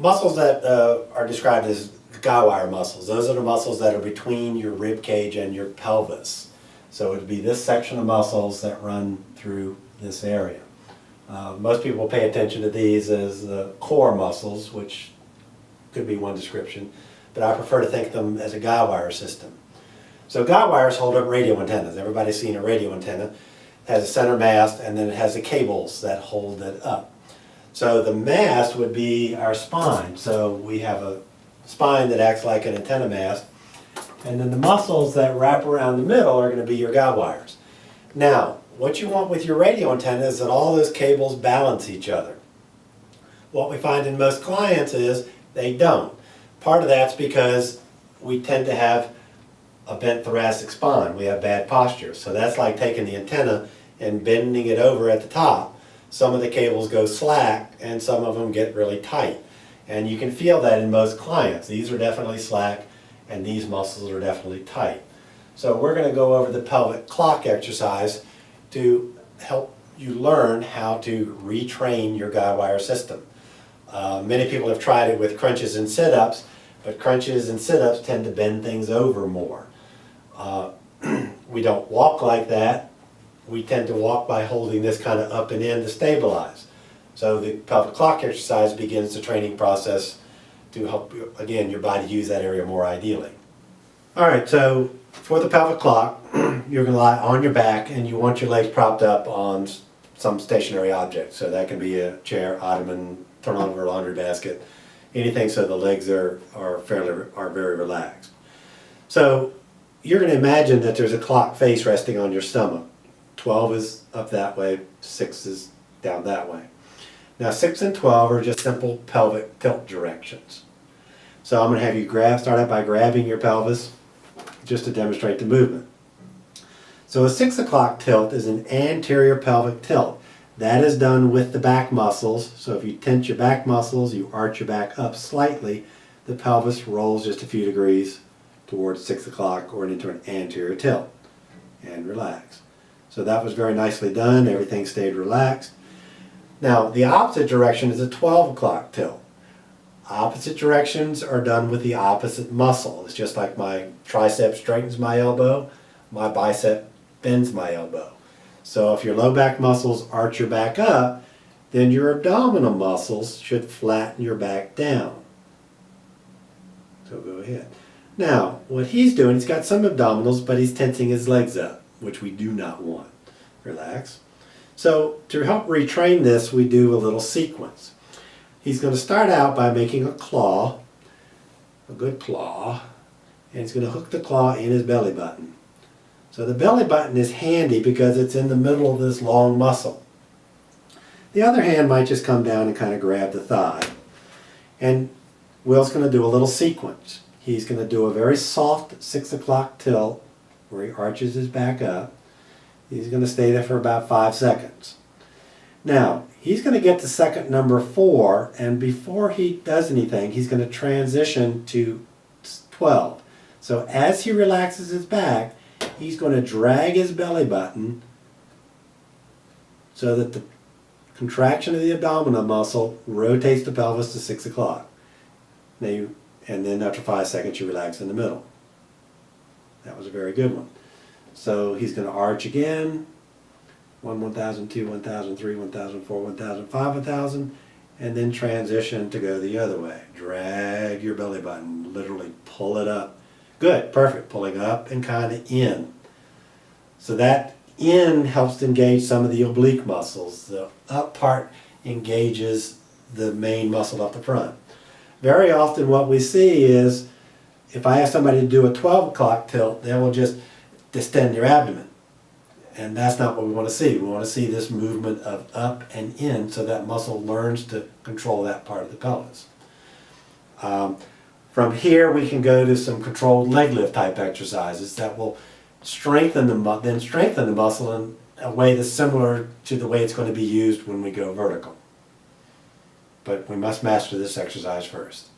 Muscles that are described as guy wire muscles, those are the muscles that are between your rib cage and your pelvis. So it would be this section of muscles that run through this area. Most people pay attention to these as the core muscles, which could be one description, but I prefer to think of them as a guy wire system. So guy wires hold up radio antennas. Everybody's seen a radio antenna. It has a center mast and then it has the cables that hold it up. So the mast would be our spine. So we have a spine that acts like an antenna mast, and then the muscles that wrap around the middle are going to be your guy wires. Now, what you want with your radio antenna is that all those cables balance each other. What we find in most clients is they don't. Part of that's because we tend to have a bent thoracic spine. We have bad posture. So that's like taking the antenna and bending it over at the top. Some of the cables go slack and some of them get really tight. And you can feel that in most clients. These are definitely slack and these muscles are definitely tight. So we're going to go over the pelvic clock exercise to help you learn how to retrain your guy wire system. Many people have tried it with crunches and sit-ups, but crunches and sit-ups tend to bend things over more. We don't walk like that. We tend to walk by holding this kind of up and in to stabilize. So the pelvic clock exercise begins the training process to help, again, your body use that area more ideally. All right, so for the pelvic clock, you're going to lie on your back and you want your legs propped up on some stationary object. So that can be a chair, ottoman, turn over a laundry basket, anything so the legs are very relaxed. So you're going to imagine that there's a clock face resting on your stomach. 12 is up that way, 6 is down that way. Now 6 and 12 are just simple pelvic tilt directions. So I'm going to have you start out by grabbing your pelvis just to demonstrate the movement. So a 6 o'clock tilt is an anterior pelvic tilt. That is done with the back muscles. So if you tense your back muscles, you arch your back up slightly, the pelvis rolls just a few degrees towards 6 o'clock or into an anterior tilt. And relax. So that was very nicely done. Everything stayed relaxed. Now the opposite direction is a 12 o'clock tilt. Opposite directions are done with the opposite muscle. It's just like my tricep straightens my elbow, my bicep bends my elbow. So if your low back muscles arch your back up, then your abdominal muscles should flatten your back down. So go ahead. Now, what he's doing, he's got some abdominals, but he's tensing his legs up, which we do not want. Relax. So to help retrain this, we do a little sequence. He's going to start out by making a claw, a good claw, and he's going to hook the claw in his belly button. So the belly button is handy because it's in the middle of this long muscle. The other hand might just come down and kind of grab the thigh. And Will's going to do a little sequence. He's going to do a very soft 6 o'clock tilt where he arches his back up. He's going to stay there for about 5 seconds. Now, he's going to get to second number 4, and before he does anything, he's going to transition to 12. So as he relaxes his back, he's going to drag his belly button so that the contraction of the abdominal muscle rotates the pelvis to 6 o'clock. And then after 5 seconds, you relax in the middle. That was a very good one. So he's going to arch again. 1, 1,000, 2, 1,000, 3, 1,000, 4, 1,000, 5, 1,000, and then transition to go the other way. Drag your belly button, literally pull it up. Good, perfect, pulling up and kind of in. So that in helps to engage some of the oblique muscles. The up part engages the main muscle up the front. Very often what we see is, if I ask somebody to do a 12 o'clock tilt, they will just distend their abdomen. And that's not what we want to see. We want to see this movement of up and in so that muscle learns to control that part of the pelvis. From here we can go to some controlled leg lift type exercises that will strengthen the muscle in a way that's similar to the way it's going to be used when we go vertical. But we must master this exercise first.